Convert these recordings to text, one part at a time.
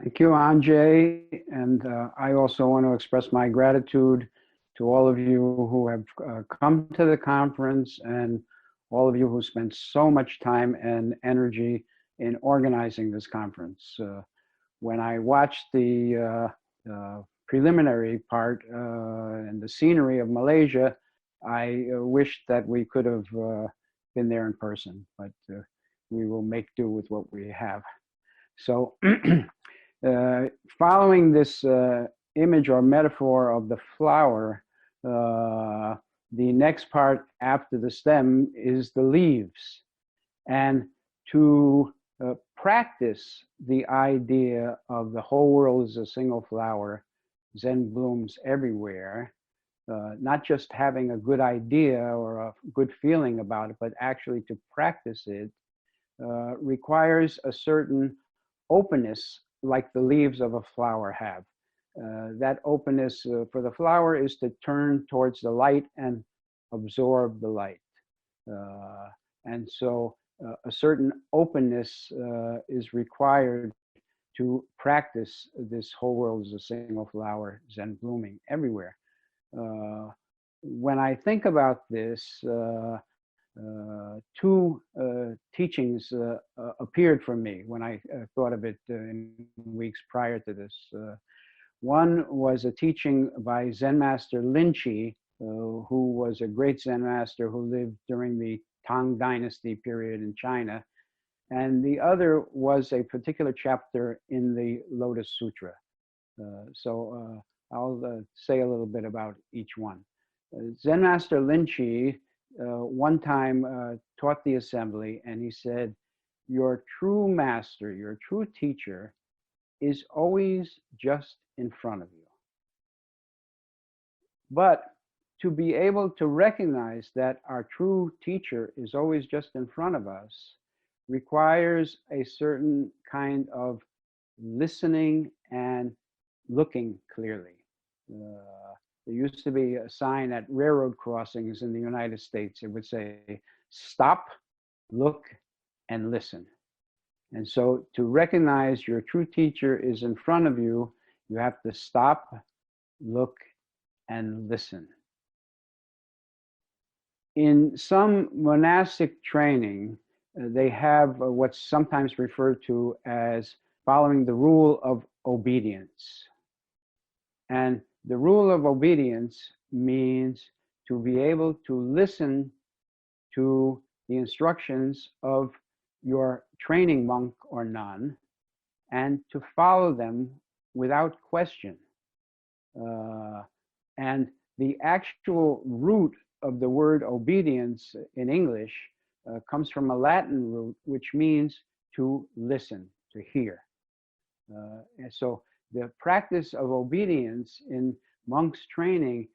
Thank you, Anjay. And I also want to express my gratitude to all of you who have come to the conference and all of you who spent so much time and energy in organizing this conference. When I watched the preliminary part and the scenery of Malaysia, I wished that we could have been there in person, but we will make do with what we have. So following this image or metaphor of the flower, the next part after the stem is the leaves. And to practice the idea of the whole world is a single flower, Zen blooms everywhere, not just having a good idea or a good feeling about it, but actually to practice it, requires a certain openness like the leaves of a flower have. That openness for the flower is to turn towards the light and absorb the light. And so a certain openness is required to practice this whole world is a single flower, Zen blooming everywhere. When I think about this, two teachings appeared for me when I thought of it in weeks prior to this. One was a teaching by Zen Master Linchi, who was a great Zen master who lived during the Tang Dynasty period in China. And the other was a particular chapter in the Lotus Sutra. So I'll say a little bit about each one. Zen Master Linchi one time taught the assembly, and he said, your true master, your true teacher is always just in front of you. But to be able to recognize that our true teacher is always just in front of us requires a certain kind of listening and looking clearly. There used to be a sign at railroad crossings in the United States. It would say, stop, look, and listen. And so to recognize your true teacher is in front of you, you have to stop, look, and listen. In some monastic training, they have what's sometimes referred to as following the rule of obedience. And the rule of obedience means to be able to listen to the instructions of your training monk or nun and to follow them without question. And the actual root of the word obedience in English comes from a Latin root, which means to listen, to hear. And so the practice of obedience in monks' training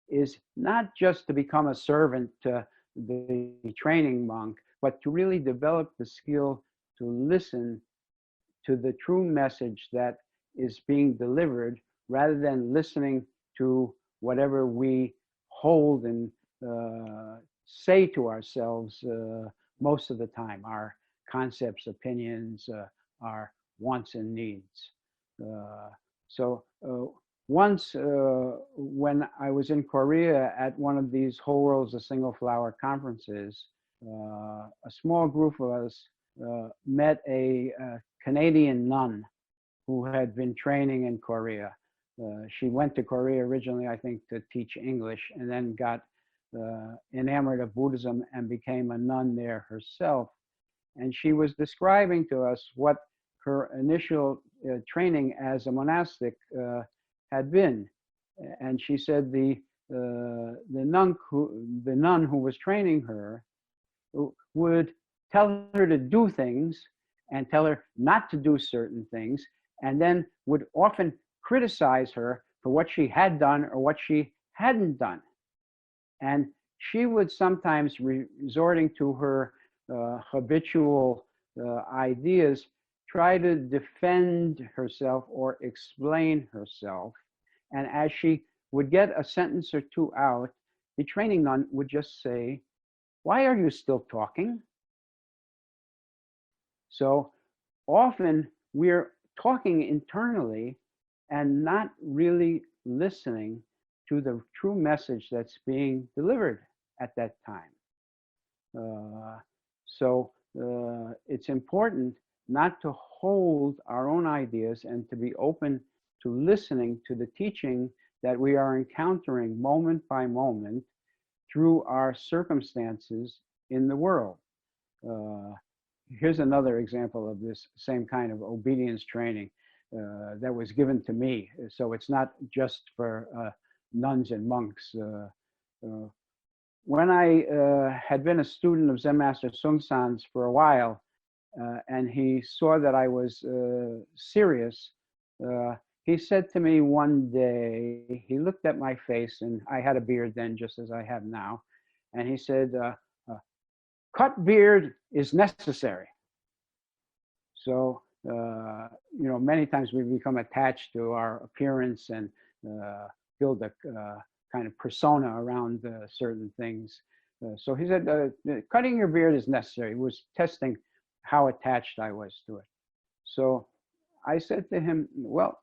is not just to become a servant to the training monk, but to really develop the skill to listen to the true message that is being delivered rather than listening to whatever we hold and say to ourselves most of the time, our concepts, opinions, our wants and needs. Once when I was in Korea at one of these Whole World's a Single Flower conferences, a small group of us met a Canadian nun who had been training in Korea. She went to Korea originally, I think, to teach English, and then got enamored of Buddhism and became a nun there herself. And she was describing to us what her initial training as a monastic had been. And she said the nun who was training her would tell her to do things and tell her not to do certain things, and then would often criticize her for what she had done or what she hadn't done. And she would sometimes, resorting to her habitual ideas, try to defend herself or explain herself. And as she would get a sentence or two out, the training nun would just say, "Why are you still talking?" So often we're talking internally and not really listening to the true message that's being delivered at that time. So it's important not to hold our own ideas and to be open to listening to the teaching that we are encountering moment by moment through our circumstances in the world. Here's another example of this same kind of obedience training that was given to me. So it's not just for nuns and monks. When I had been a student of Zen Master Sungsan's for a while, and he saw that I was serious, he said to me one day, he looked at my face, and I had a beard then just as I have now, and he said, cut beard is necessary. So, many times we become attached to our appearance and build a kind of persona around certain things. So he said, cutting your beard is necessary. He was testing how attached I was to it. So I said to him, well,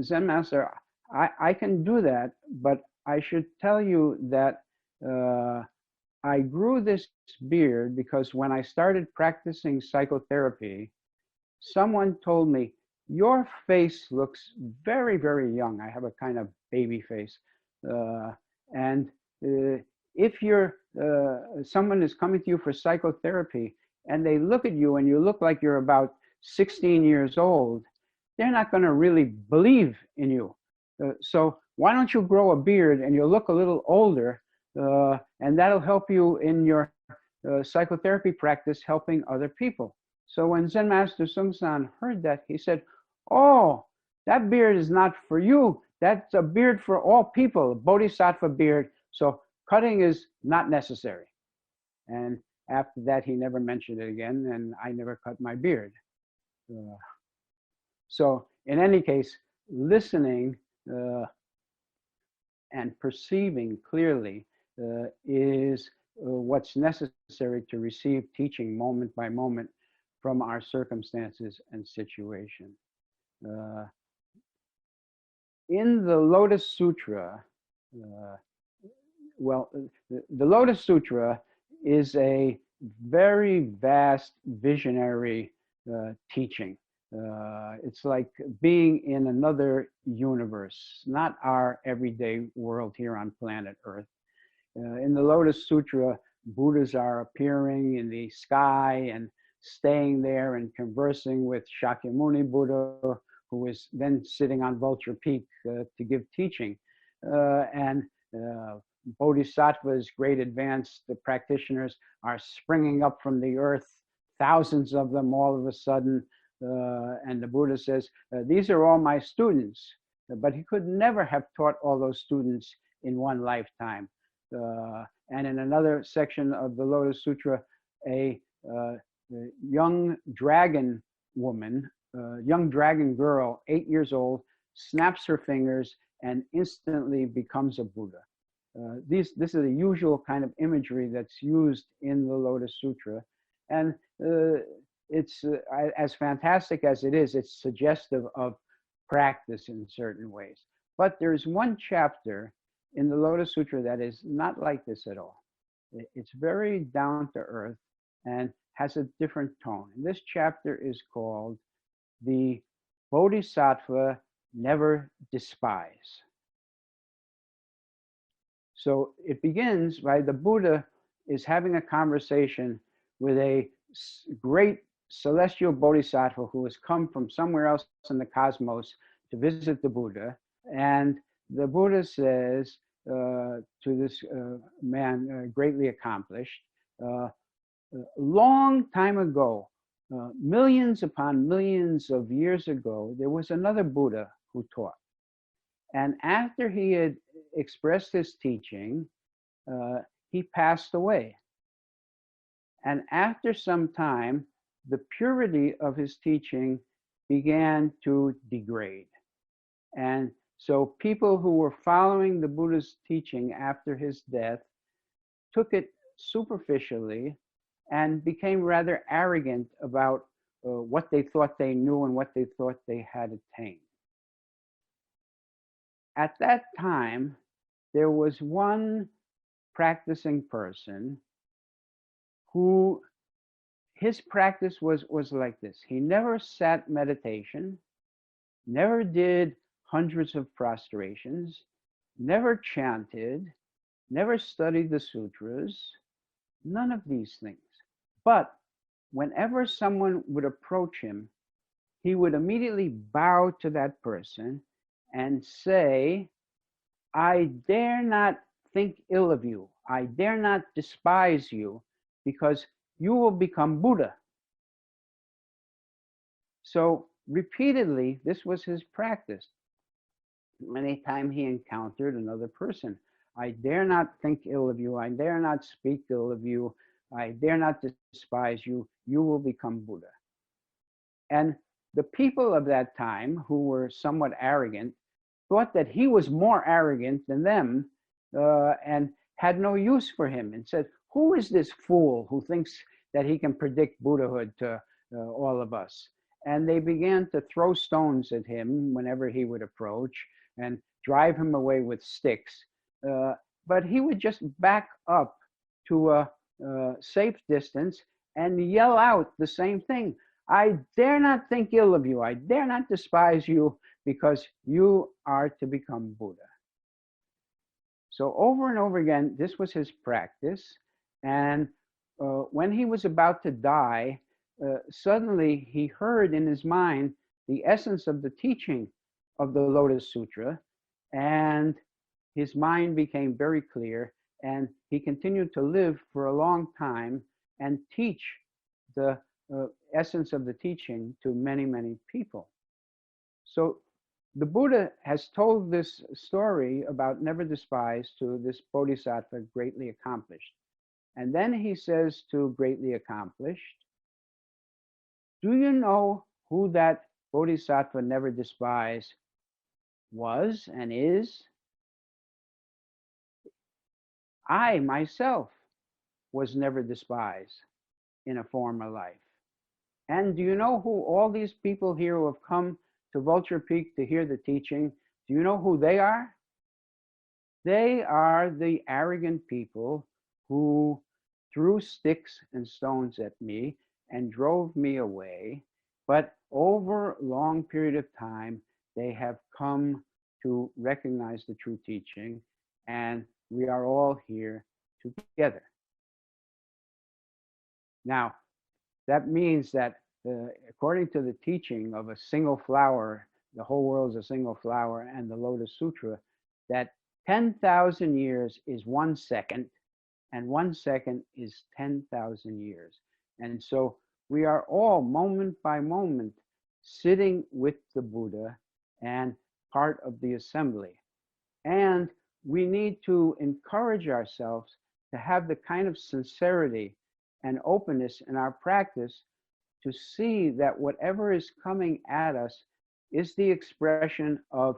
Zen Master, I can do that, but I should tell you that I grew this beard because when I started practicing psychotherapy, someone told me, your face looks very, very young. I have a kind of baby face. And if someone is coming to you for psychotherapy and they look at you and you look like you're about 16 years old, they're not going to really believe in you. So why don't you grow a beard and you'll look a little older, and that'll help you in your psychotherapy practice helping other people. So when Zen Master Sungsan heard that, he said, oh, that beard is not for you. That's a beard for all people, a bodhisattva beard. So cutting is not necessary. And after that, he never mentioned it again, and I never cut my beard. So in any case, listening and perceiving clearly is what's necessary to receive teaching moment by moment from our circumstances and situation. In the Lotus Sutra, the Lotus Sutra is a very vast visionary teaching. It's like being in another universe, not our everyday world here on planet Earth. In the Lotus Sutra, Buddhas are appearing in the sky and staying there and conversing with Shakyamuni Buddha, who is then sitting on Vulture Peak to give teaching. And bodhisattvas, great advanced practitioners, are springing up from the earth, thousands of them all of a sudden. And the Buddha says, these are all my students. But he could never have taught all those students in one lifetime. And in another section of the Lotus Sutra, a young dragon woman, young dragon girl, 8 years old, snaps her fingers and instantly becomes a Buddha. This is the usual kind of imagery that's used in the Lotus Sutra. And it's as fantastic as it is, it's suggestive of practice in certain ways. But there's one chapter in the Lotus Sutra that is not like this at all. It's very down to earth and has a different tone. And this chapter is called The Bodhisattva Never Despise. So it begins by the Buddha is having a conversation with a great celestial bodhisattva who has come from somewhere else in the cosmos to visit the Buddha. And the Buddha says to this man, greatly accomplished, long time ago, millions upon millions of years ago, there was another Buddha who taught. And after he had expressed his teaching, he passed away. And after some time, the purity of his teaching began to degrade. And so people who were following the Buddha's teaching after his death took it superficially and became rather arrogant about what they thought they knew and what they thought they had attained. At that time, there was one practicing person who his practice was like this. He never sat meditation, never did hundreds of prostrations, never chanted, never studied the sutras, none of these things. But whenever someone would approach him, he would immediately bow to that person and say, I dare not think ill of you. I dare not despise you because you will become Buddha. So repeatedly, this was his practice. Anytime he encountered another person, I dare not think ill of you. I dare not speak ill of you. I dare not despise you. You will become Buddha. And the people of that time, who were somewhat arrogant, thought that he was more arrogant than them and had no use for him, and said, who is this fool who thinks that he can predict Buddhahood to all of us? And they began to throw stones at him whenever he would approach and drive him away with sticks. But he would just back up to a safe distance and yell out the same thing. I dare not think ill of you. I dare not despise you because you are to become Buddha. So over and over again, this was his practice. And when he was about to die, suddenly he heard in his mind the essence of the teaching of the Lotus Sutra, and his mind became very clear, and he continued to live for a long time and teach the essence of the teaching to many, many people. So the Buddha has told this story about never despise to this bodhisattva greatly accomplished. And then he says to greatly accomplished, do you know who that bodhisattva never despise was and is? I myself was never despised in a former life. And do you know who all these people here who have come to Vulture Peak to hear the teaching, do you know who they are? They are the arrogant people who threw sticks and stones at me and drove me away. But over a long period of time, they have come to recognize the true teaching, and we are all here together. Now, that means that according to the teaching of a single flower, the whole world is a single flower, and the Lotus Sutra, that 10,000 years is 1 second, and 1 second is 10,000 years. And so we are all, moment by moment, sitting with the Buddha and part of the assembly. And we need to encourage ourselves to have the kind of sincerity and openness in our practice to see that whatever is coming at us is the expression of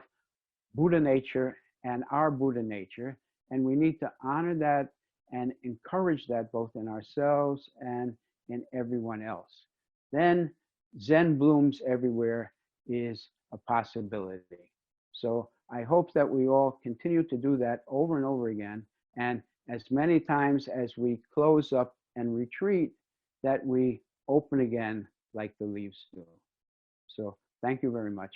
Buddha nature and our Buddha nature. And we need to honor that and encourage that both in ourselves and in everyone else. Then Zen blooms everywhere is a possibility. So I hope that we all continue to do that over and over again. And as many times as we close up and retreat, that we open again like the leaves do. So thank you very much.